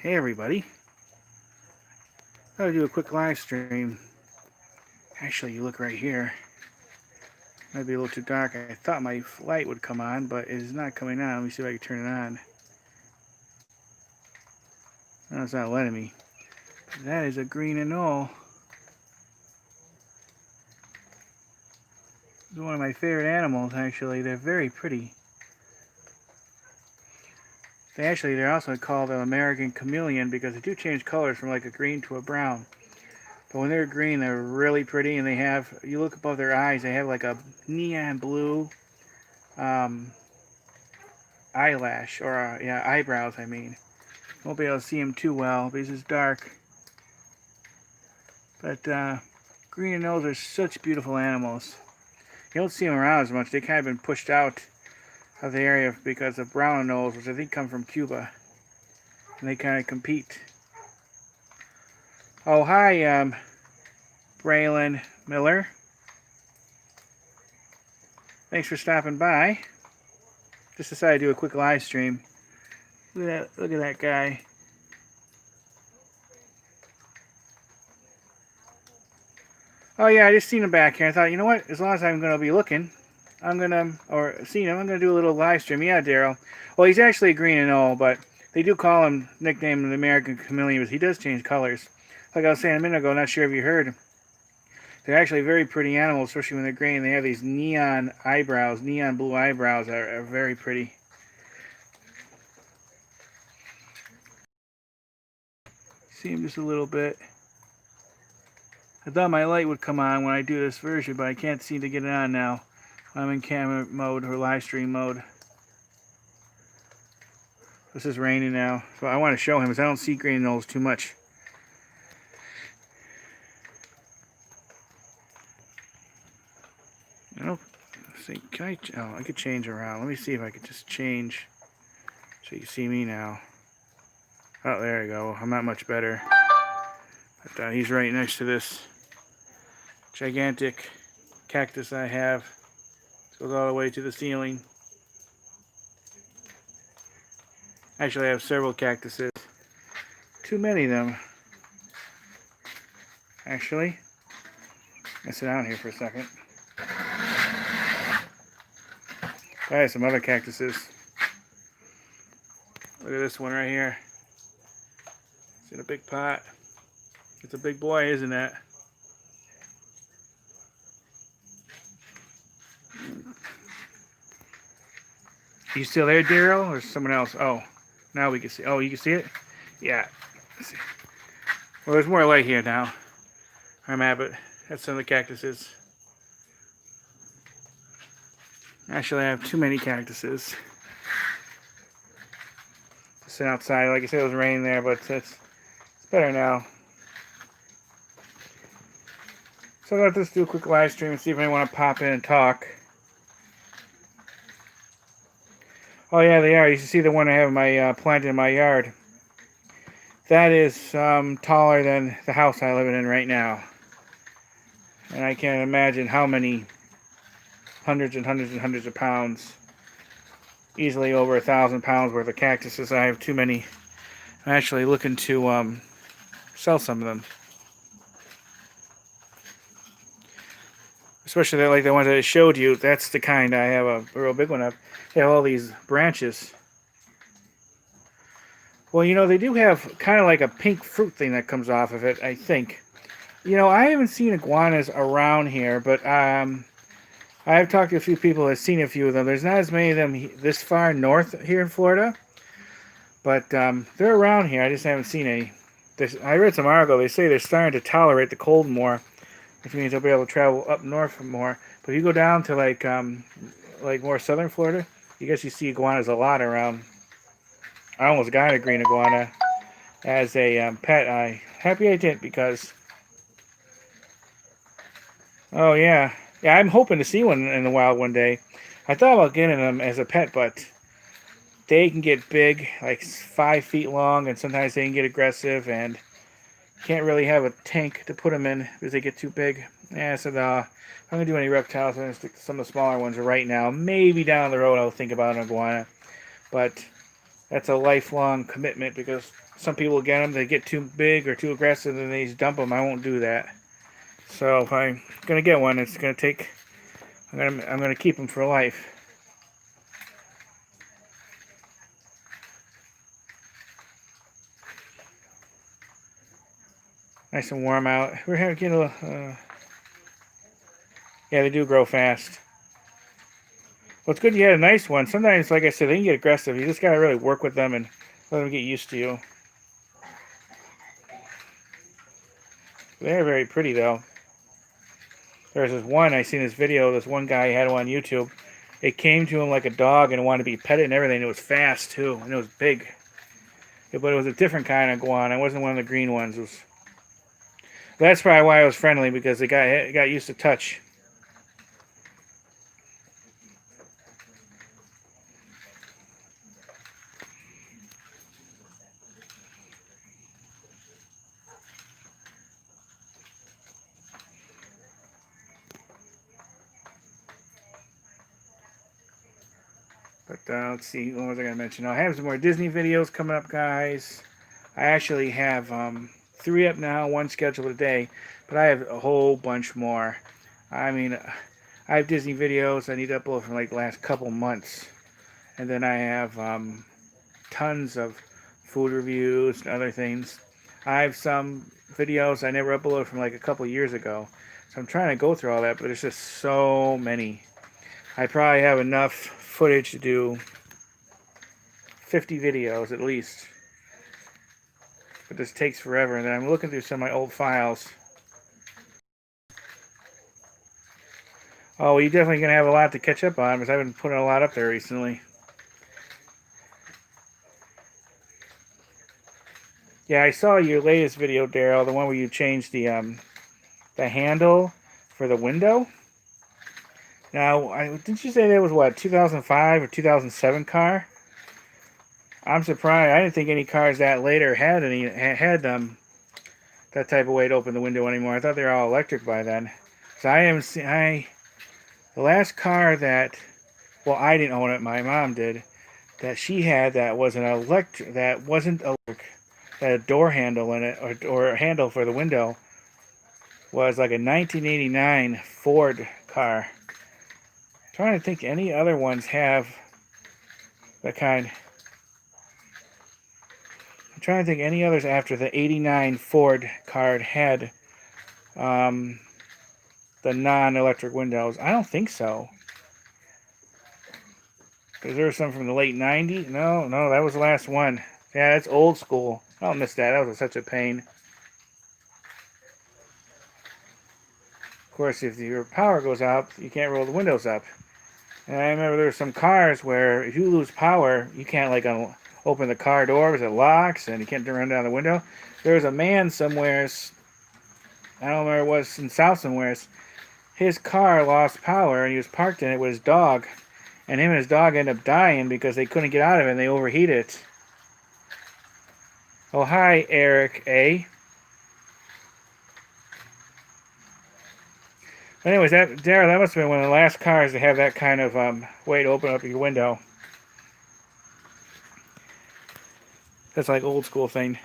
Hey everybody, I'll do a quick live stream. Actually, you look right here. Might be a little too dark. I thought my light would come on, but it is not coming on. Let me see if I can turn it on. No, it's not letting me. But that is a green anole. It's one of my favorite animals, actually. They're very pretty. They're also called an American chameleon because they do change colors from like a green to a brown. But when they're green, they're really pretty, and they have, you look above their eyes, they have like a neon blue um, eyelash, or yeah, eyebrows, I mean. Won't be able to see them too well because it's dark. But green anoles are such beautiful animals. You don't see them around as much. They kind of been pushed out of the area because of brown anoles, which I think come from Cuba. And they kind of compete. Oh, hi, Braylon Miller. Thanks for stopping by. Just decided to do a quick live stream. Look at that guy. Oh yeah, I just seen him back here. I thought, you know what? As long as I'm going to be looking, or seeing him, I'm going to do a little live stream. Yeah, Daryl. Well, he's actually green and all, but they do call him, nickname him the American Chameleon, because he does change colors. Like I was saying a minute ago, not sure if you heard, they're actually very pretty animals, especially when they're green. They have these neon eyebrows, neon blue eyebrows that are very pretty. See him just a little bit. I thought my light would come on when I do this version, but I can't seem to get it on now. I'm in camera mode or live stream mode. This is raining now, so I want to show him because I don't see green anoles too much. I don't see. Can I? Oh, I could change around. Let me see if I could just change so you see me now. Oh, there you go. I'm not much better. But he's right next to this gigantic cactus I have. It goes all the way to the ceiling. Actually, I have several cactuses. Too many of them. Actually, I sit down here for a second. I have some other cactuses. Look at this one right here. It's in a big pot. It's a big boy, isn't it? You still there, Daryl, or someone else? Oh, now we can see. Oh, you can see it? Yeah. Let's see. Well, there's more light here now. I'm at, but that's some of the cactuses. Actually, I have too many cactuses. To sit outside. Like I said, it was raining there, but it's better now. So I'm going to just do a quick live stream and see if anyone want to pop in and talk. Oh yeah, they are. You can see the one I have my planted in my yard. That is taller than the house I live in right now. And I can't imagine how many hundreds and hundreds and hundreds of pounds. Easily over 1,000 pounds worth of cactuses. I have too many. I'm actually looking to sell some of them. Especially like the ones that I showed you. That's the kind I have a real big one of. They have all these branches. Well, you know, they do have kind of like a pink fruit thing that comes off of it, I think. You know, I haven't seen iguanas around here, but I've talked to a few people that have seen a few of them. There's not as many of them this far north here in Florida, but they're around here. I just haven't seen any. I read some article. They say they're starting to tolerate the cold more, which means they'll be able to travel up north more. But if you go down to like more southern Florida, you see iguanas a lot around. I almost got a green iguana as a pet. Happy I didn't because, oh yeah, I'm hoping to see one in the wild one day. I thought about getting them as a pet, but they can get big, like 5 feet long, and sometimes they can get aggressive, and can't really have a tank to put them in because they get too big. Yeah, so if I'm gonna do any reptiles, I'm gonna stick to some of the smaller ones right now. Maybe down the road I'll think about an iguana, but that's a lifelong commitment because some people get them, they get too big or too aggressive, and they just dump them. I won't do that. So if I'm gonna get one, it's gonna take. I'm gonna keep them for life. Nice and warm out. We're getting a little. Yeah, they do grow fast. Well, it's good you had a nice one. Sometimes, like I said, they can get aggressive. You just gotta really work with them and let them get used to you. They're very pretty though. There's this one, I seen this video, this one guy had one on YouTube. It came to him like a dog and wanted to be petted and everything. It was fast too, and it was big. But it was a different kind of iguana. It wasn't one of the green ones. That's probably why it was friendly, because it got used to touch. But let's see, what was I going to mention? I have some more Disney videos coming up, guys. I actually have 3 up now, 1 scheduled today, but I have a whole bunch more. I mean, I have Disney videos I need to upload from like the last couple months. And then I have tons of food reviews and other things. I have some videos I never uploaded from like a couple years ago. So I'm trying to go through all that, but there's just so many. I probably have enough footage to do 50 videos at least. But this takes forever, and then I'm looking through some of my old files. Oh, you're definitely going to have a lot to catch up on, because I've been putting a lot up there recently. Yeah, I saw your latest video, Daryl, the one where you changed the handle for the window. Now, didn't you say that was, what, 2005 or 2007 car? I'm surprised. I didn't think any cars that later had that type of way to open the window anymore. I thought they were all electric by then. So I haven't seen. The last car that, well, I didn't own it. My mom did. That she had that was an electric. That wasn't electric. That had a door handle in it, or a handle for the window. Was like a 1989 Ford car. I'm trying to think any other ones have that kind. I'm trying to think any others after the 89 Ford car had the non-electric windows. I don't think so. Because there was some from the late 90s. No, that was the last one. Yeah, that's old school. I don't miss that. That was such a pain. Of course, if your power goes out, you can't roll the windows up. And I remember there were some cars where if you lose power, you can't like open the car door because it locks, and you can't run down the window. There was a man somewheres, I don't remember, it was in South somewheres. His car lost power, and he was parked in it with his dog. And him and his dog ended up dying because they couldn't get out of it, and they overheated it. Oh, hi, Eric A. But anyways, Darryl, that must have been one of the last cars to have that kind of way to open up your window. That's like old school thing.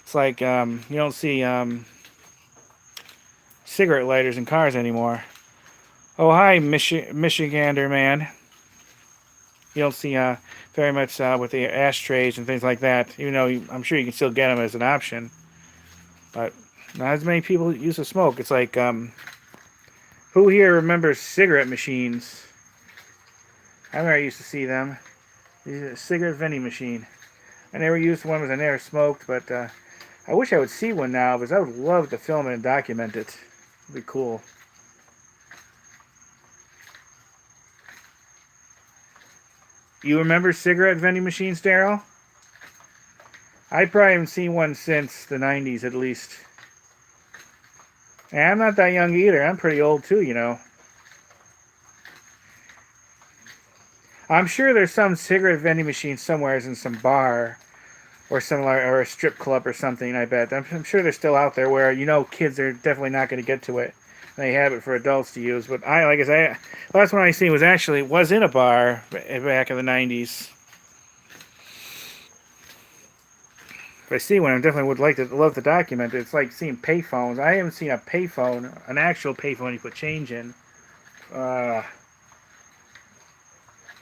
It's like you don't see cigarette lighters in cars anymore. Oh, hi, Michigander man. You don't see very much with the ashtrays and things like that. Even though I'm sure you can still get them as an option. But not as many people used to smoke. It's like, who here remembers cigarette machines? I remember I used to see them. A cigarette vending machine. I never used one because I never smoked, but I wish I would see one now because I would love to film it and document it. It'd be cool. You remember cigarette vending machines, Daryl? I probably haven't seen one since the 90s at least. And I'm not that young either. I'm pretty old too, you know. I'm sure there's some cigarette vending machine somewhere in some bar or or a strip club or something, I bet. I'm sure they're still out there where, you know, kids are definitely not going to get to it. They have it for adults to use. But like I say, last one I seen was in a bar back in the 90s. If I see one, I definitely would love to document it. It's like seeing payphones. I haven't seen a payphone, an actual payphone you put change in, uh,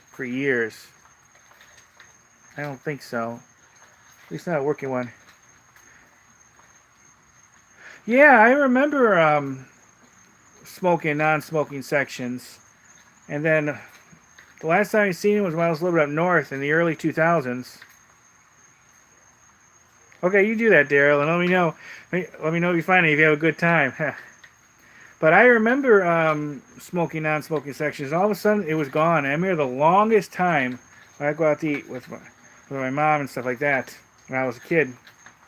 for years. I don't think so. At least not a working one. Yeah, I remember smoking non-smoking sections, and then the last time I seen it was when I was living up north in the early 2000s. Okay, you do that, Daryl, and let me know. Let me know if you find it. If you have a good time. But I remember smoking non-smoking sections. All of a sudden, it was gone. I remember the longest time when I go out to eat with my mom and stuff like that when I was a kid.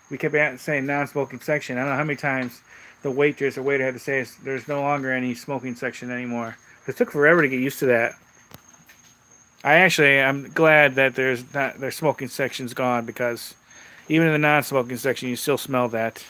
We kept saying non-smoking section. I don't know how many times the waitress or waiter had to say there's no longer any smoking section anymore. It took forever to get used to that. I'm glad that their smoking section's gone, because even in the non-smoking section, you still smell that.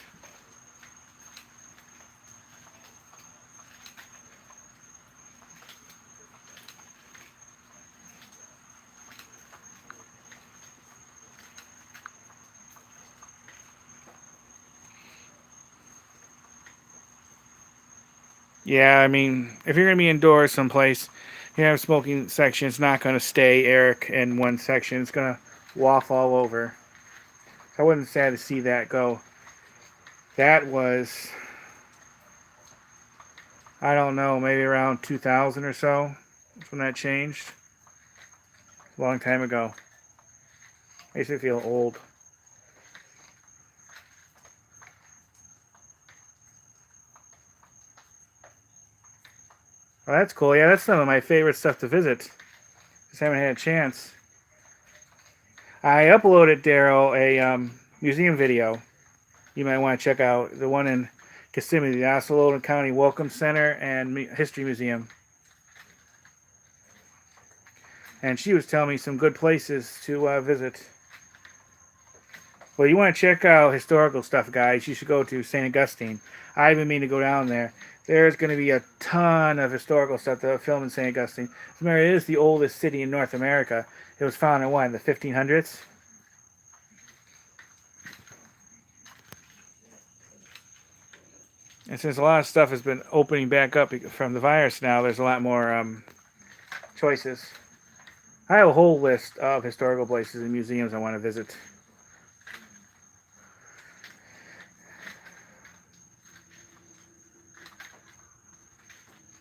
Yeah, I mean, if you're going to be indoors someplace, you have a smoking section, it's not going to stay, Eric, in one section. It's going to waft all over. I wasn't sad to see that go. That was, I don't know, maybe around 2000 or so. That's when that changed. A long time ago. Makes me feel old. Well, that's cool. Yeah, that's some of my favorite stuff to visit. Just haven't had a chance. I uploaded, Daryl, a museum video you might want to check out. The one in Kissimmee, the Osceola County Welcome Center and History Museum. And she was telling me some good places to visit. Well, you want to check out historical stuff, guys, you should go to St. Augustine. I even mean to go down there. There's going to be a ton of historical stuff to film in St. Augustine. Remember, it is the oldest city in North America. It was founded in what, in the 1500s? And since a lot of stuff has been opening back up from the virus now, there's a lot more choices. I have a whole list of historical places and museums I want to visit.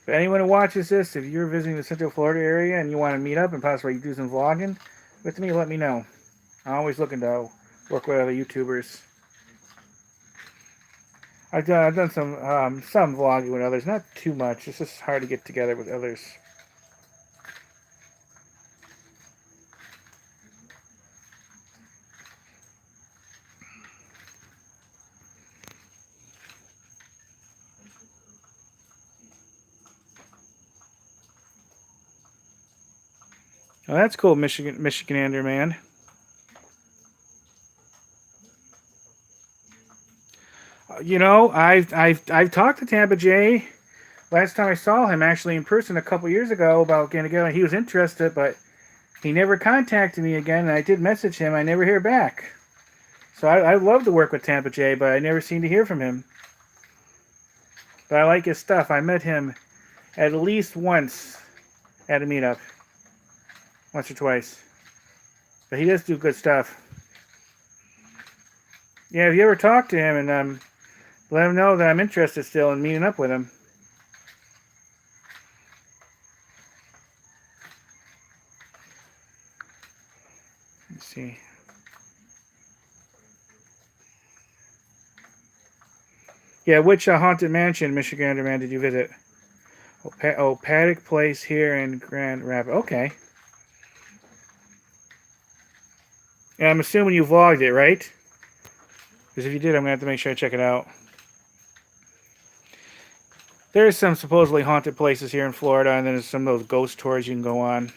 If anyone who watches this, if you're visiting the Central Florida area and you want to meet up and possibly do some vlogging with me, let me know. I'm always looking to work with other YouTubers. I've done some vlogging with others, not too much. It's just hard to get together with others. Oh, that's cool, Michiganander man. You know, I've talked to Tampa Jay. Last time I saw him actually in person a couple years ago about getting together. He was interested, but he never contacted me again. And I did message him. I never hear back. So I'd love to work with Tampa Jay, but I never seem to hear from him. But I like his stuff. I met him at least once at a meetup. Once or twice. But he does do good stuff. Yeah, if you ever talk to him and let him know that I'm interested still in meeting up with him. Let's see. Yeah, which haunted mansion, Michigander man, did you visit? Oh, Paddock Place here in Grand Rapids. Okay. Yeah, I'm assuming you vlogged it, right? Because if you did, I'm going to have to make sure I check it out. There's some supposedly haunted places here in Florida, and then there's some of those ghost tours you can go on.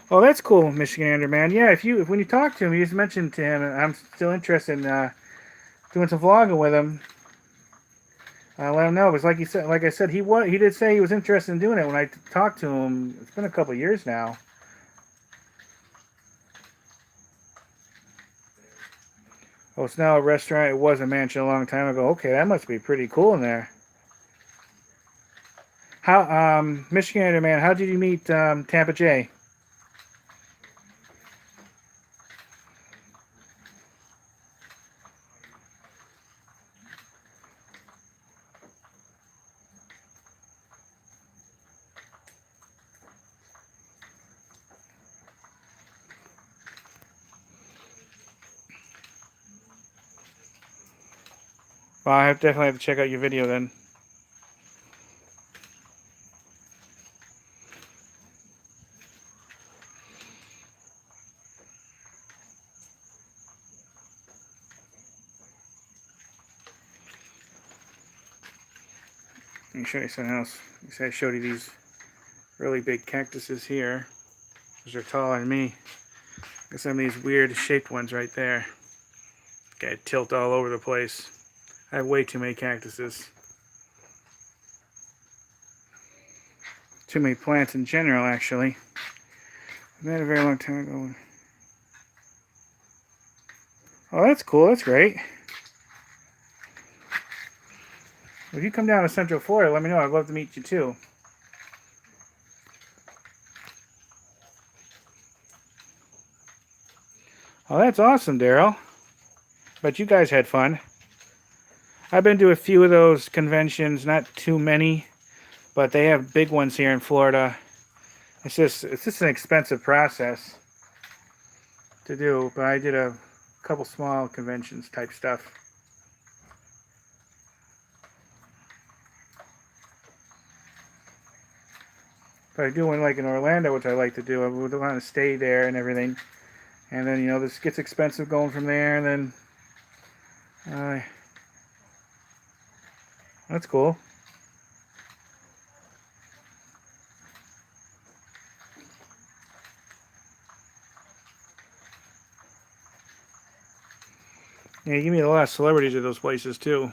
Oh, that's cool, Michiganander man. Yeah, when you talk to him, you just mentioned to him, I'm still interested in doing some vlogging with him. Let him know. It was like I said, he did say he was interested in doing it when I talked to him. It's been a couple years now. Oh, it's now a restaurant. It was a mansion a long time ago. Okay, that must be pretty cool in there. How, Michigan man, how did you meet Tampa J? Well, I definitely have to check out your video then. Let me show you something else. I showed you these really big cactuses here. Those are taller than me. Got some of these weird shaped ones right there. Got tilt all over the place. I have way too many cactuses. Too many plants in general, actually. I met a very long time ago. Oh, that's cool. That's great. If you come down to Central Florida, let me know. I'd love to meet you too. Oh, that's awesome, Daryl. But you guys had fun. I've been to a few of those conventions, not too many, but they have big ones here in Florida. It's just an expensive process to do, but I did a couple small conventions type stuff. But I do one like in Orlando, which I like to do. I would want to stay there and everything. And then, you know, this gets expensive going from there, and then that's cool. Yeah, you meet a lot of celebrities at those places too.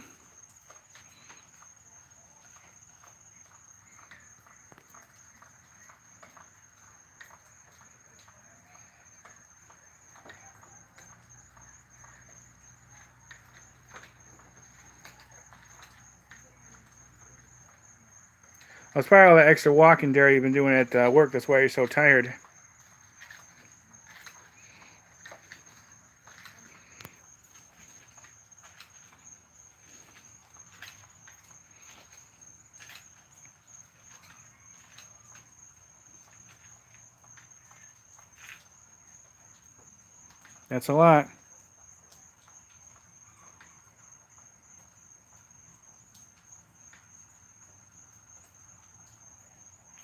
Well, it's probably all that extra walking, Derry, you've been doing at work. That's why you're so tired. That's a lot.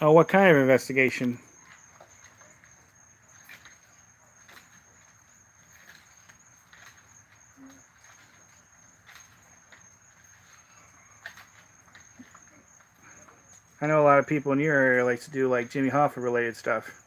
Oh, what kind of investigation? I know a lot of people in your area like to do like Jimmy Hoffa related stuff.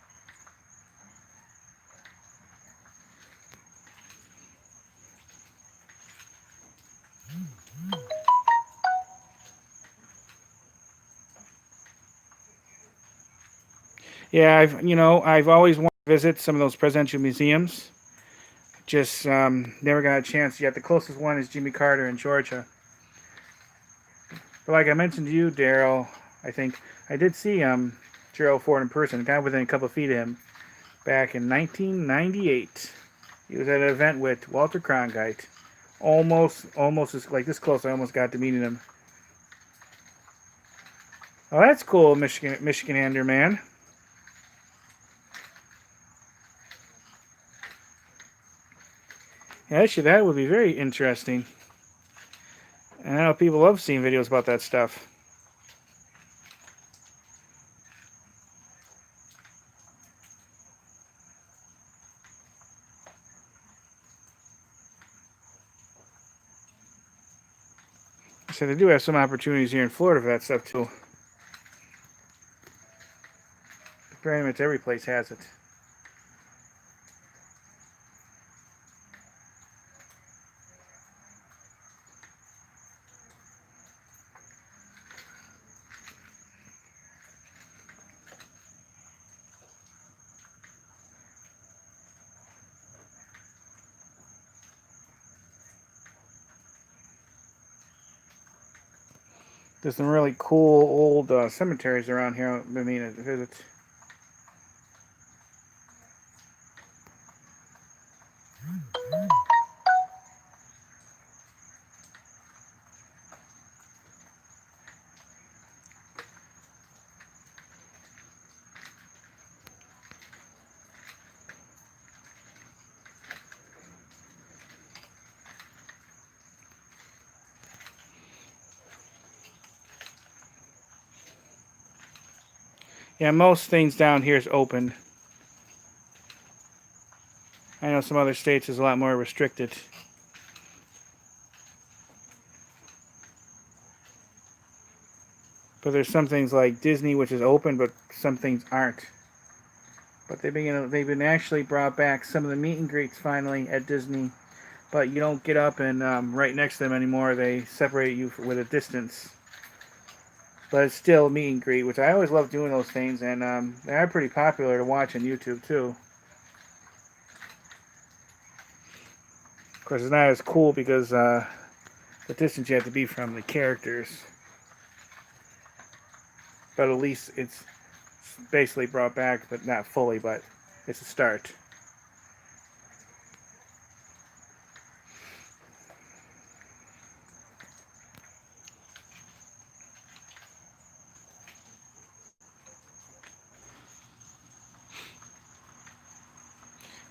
Yeah, I've always wanted to visit some of those presidential museums. Just never got a chance yet. The closest one is Jimmy Carter in Georgia. But like I mentioned to you, Daryl, I think I did see Gerald Ford in person, kind of within a couple of feet of him, back in 1998. He was at an event with Walter Cronkite. Almost like this close. I almost got to meeting him. Oh, that's cool, Michiganander man. Yeah, actually, that would be very interesting. And I know people love seeing videos about that stuff. So they do have some opportunities here in Florida for that stuff too. Pretty much every place has it. There's some really cool old cemeteries around here. I mean, to visit. Yeah, most things down here is open. I know some other states is a lot more restricted. But there's some things like Disney, which is open, but some things aren't. But they've been actually brought back some of the meet and greets finally at Disney. But you don't get up and right next to them anymore. They separate you with a distance. But it's still meet and greet, which I always love doing those things, and they are pretty popular to watch on YouTube too. Of course, it's not as cool because the distance you have to be from the characters. But at least it's basically brought back, but not fully, but it's a start.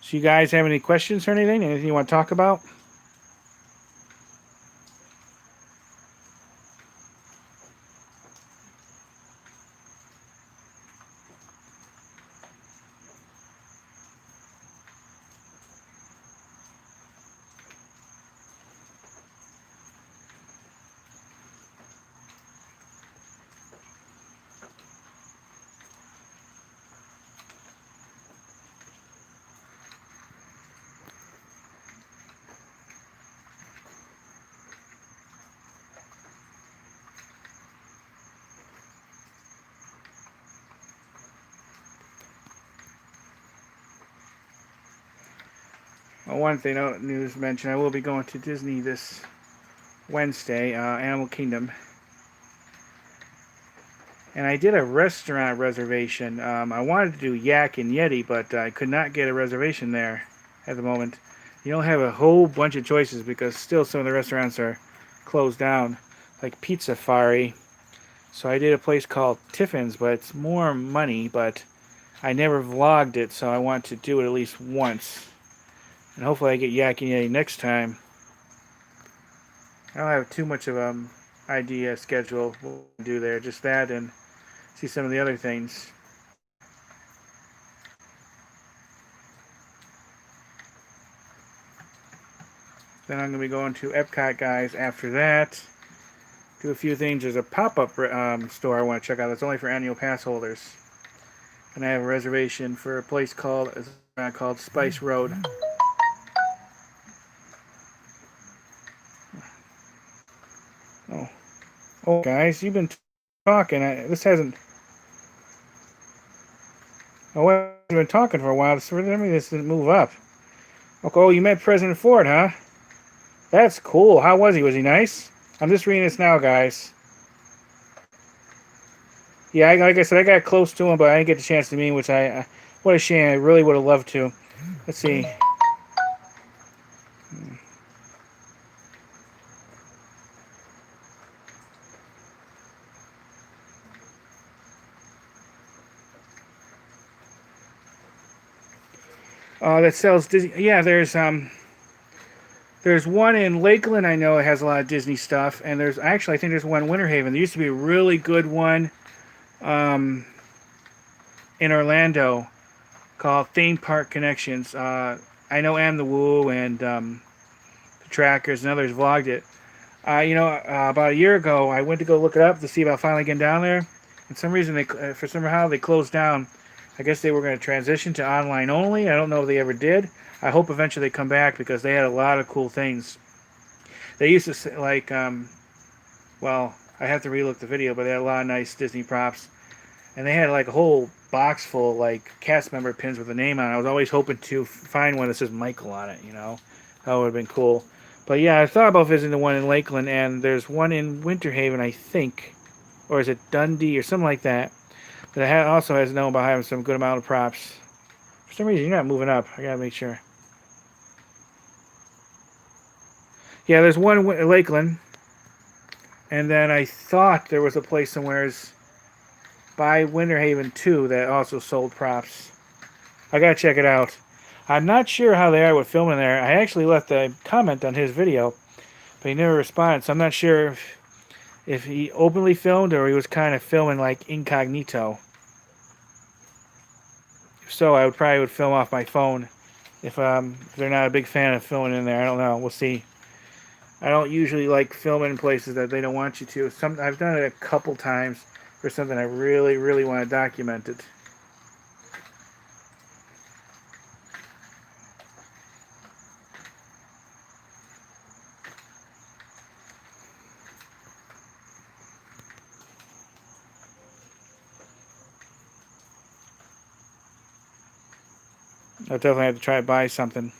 So you guys have any questions or anything? Anything you want to talk about? Well, one thing, news mention, I will be going to Disney this Wednesday, Animal Kingdom. And I did a restaurant reservation. I wanted to do Yak and Yeti, but I could not get a reservation there at the moment. You don't have a whole bunch of choices because still some of the restaurants are closed down, like Pizza Safari. So I did a place called Tiffin's, but it's more money, but I never vlogged it, so I want to do it at least once. And hopefully I get Yak and Yeti next time. I don't have too much of an idea schedule what we'll do there. Just that and see some of the other things. Then I'm going to be going to Epcot, guys, after that. Do a few things. There's a pop-up store I want to check out. That's only for annual pass holders. And I have a reservation for a place called Spice Road. Oh, guys, you've been talking. This hasn't... Oh, I've been talking for a while. For some reason, this didn't move up. Okay, oh, you met President Ford, huh? That's cool. How was he? Was he nice? I'm just reading this now, guys. Yeah, like I said, I got close to him, but I didn't get the chance to meet him, which what a shame. I really would have loved to. Let's see. That sells Disney. Yeah, there's one in Lakeland. I know it has a lot of Disney stuff, and there's actually I think there's one in Winter Haven. There used to be a really good one in Orlando called Theme Park Connections. I know Am the Woo and the Trackers and others vlogged it. About a year ago, I went to go look it up to see about finally getting down there. And some reason for somehow they closed down. I guess they were going to transition to online only. I don't know if they ever did. I hope eventually they come back because they had a lot of cool things. They used to say, like, well, I have to relook the video, but they had a lot of nice Disney props. And they had like a whole box full of like cast member pins with a name on it. I was always hoping to find one that says Michael on it, That would have been cool. But yeah, I thought about visiting the one in Lakeland, and there's one in Winter Haven, I think. or is it Dundee or something like that? But it also has known about having some good amount of props. For some reason, you're not moving up. I gotta make sure. Yeah, there's one in Lakeland, and then I thought there was a place somewheres by Winter Haven too that also sold props. I gotta check it out. I'm not sure how they are with filming there. I actually left a comment on his video, but he never responded, so I'm not sure if he openly filmed or he was kind of filming like incognito. If so, I would probably film off my phone if they're not a big fan of filming in there. I don't know. We'll see. I don't usually like filming in places that they don't want you to. I've done it a couple times for something I really, really want to document it. I'll definitely have to try to buy something.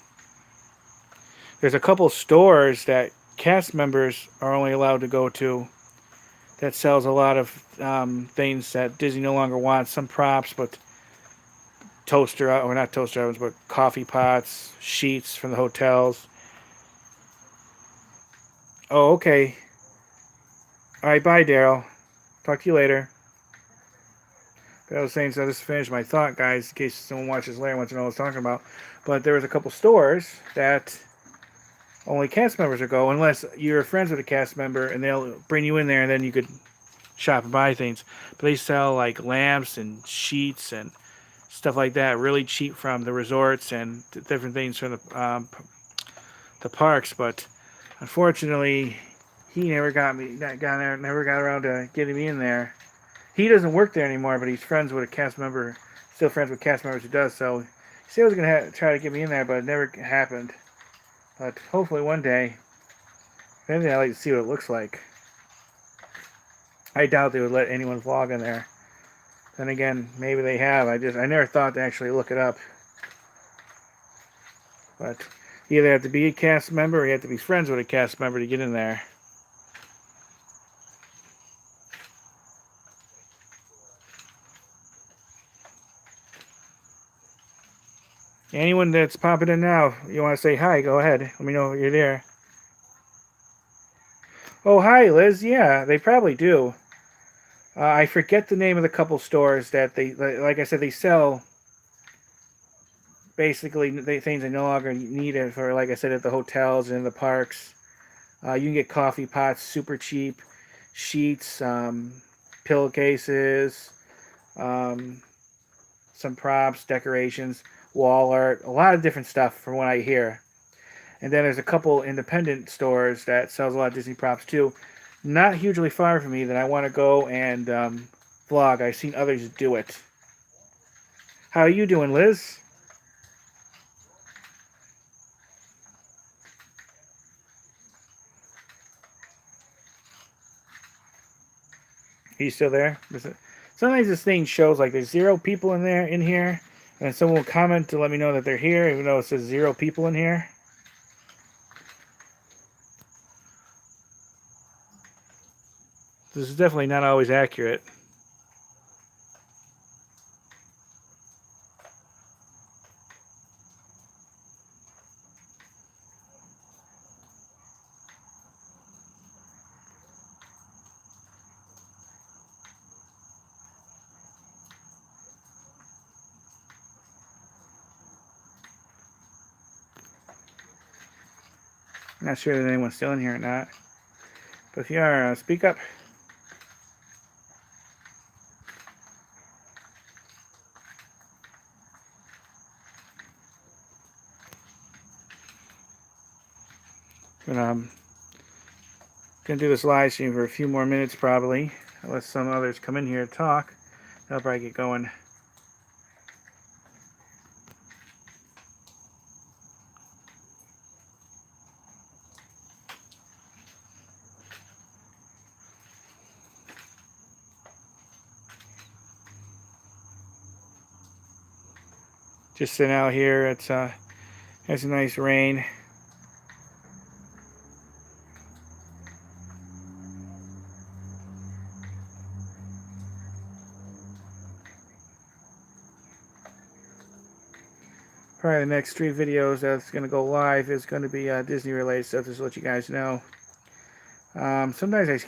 There's a couple stores that cast members are only allowed to go to that sells a lot of things that Disney no longer wants. Some props, but toaster, or not toaster ovens, but coffee pots, sheets from the hotels. Oh, okay. All right, bye, Daryl. Talk to you later. But I was saying, so I just finished my thought, guys, in case someone watches later and wants to know what I was talking about. But there was a couple stores that only cast members would go, unless you're friends with a cast member, and they'll bring you in there, and then you could shop and buy things. But they sell like lamps and sheets and stuff like that, really cheap from the resorts and different things from the parks. But unfortunately, he never never got around to getting me in there. He doesn't work there anymore, but he's friends with a cast member, still friends with cast members who does. So he said he was gonna try to get me in there, but it never happened. But hopefully one day, if anything, I'd like to see what it looks like. I doubt they would let anyone vlog in there. Then again, maybe they have. I never thought to actually look it up. But you either have to be a cast member or you have to be friends with a cast member to get in there. Anyone that's popping in now, you want to say hi, go ahead. Let me know you're there. Oh, hi, Liz. Yeah, they probably do. I forget the name of the couple stores that they, like I said, they sell basically things they no longer need it for, like I said, at the hotels and the parks. You can get coffee pots super cheap, sheets, pillowcases, some props, decorations, wall art, a lot of different stuff from what I hear. And then there's a couple independent stores that sells a lot of Disney props too. Not hugely far from me that I want to go and vlog. I've seen others do it. How are you doing, Liz? Are you still there? Sometimes this thing shows like there's 0 people in here, and someone will comment to let me know that they're here, even though it says 0 people in here. This is definitely not always accurate. I'm not sure that anyone's still in here or not. But if you are, speak up. But gonna do this live stream for a few more minutes probably, unless some others come in here to talk. I'll probably get going. Just sitting out here. It's has a nice rain. Probably the next 3 videos that's going to go live is going to be Disney related stuff, just to let you guys know. Sometimes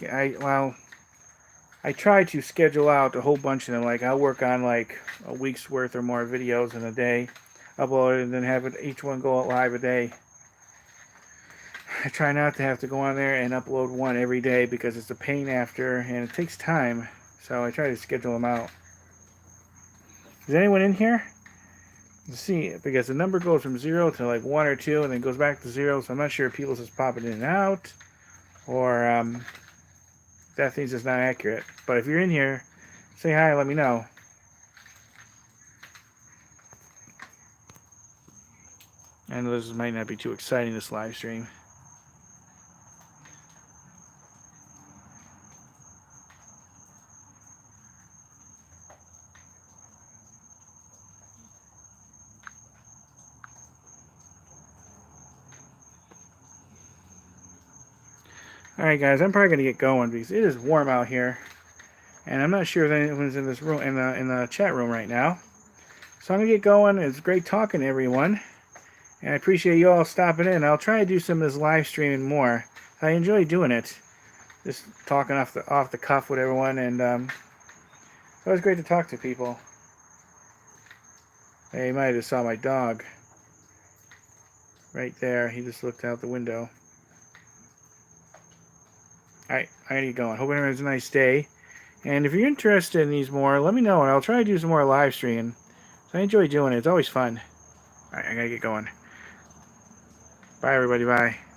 I try to schedule out a whole bunch of them. Like I'll work on like a week's worth or more videos in a day, upload it, and then have it each one go out live a day. I try not to have to go on there and upload one every day because it's a pain after and it takes time. So I try to schedule them out. Is anyone in here? Let's see, because the number goes from 0 to like 1 or 2 and then goes back to 0, so I'm not sure if people's just popping in and out or that thing's just not accurate. But if you're in here, say hi, let me know. I know this might not be too exciting, this live stream. Alright guys, I'm probably going to get going because it is warm out here. And I'm not sure if anyone's in this room, in the chat room right now. So I'm going to get going. It's great talking to everyone. And I appreciate you all stopping in. I'll try to do some of this live streaming more. I enjoy doing it. Just talking off the cuff with everyone. And it's always great to talk to people. Hey, you might have just saw my dog. Right there. He just looked out the window. Alright, I gotta get going. Hope everyone has a nice day. And if you're interested in these more, let me know, and I'll try to do some more live streaming. So I enjoy doing it. It's always fun. Alright, I gotta get going. Bye, everybody. Bye.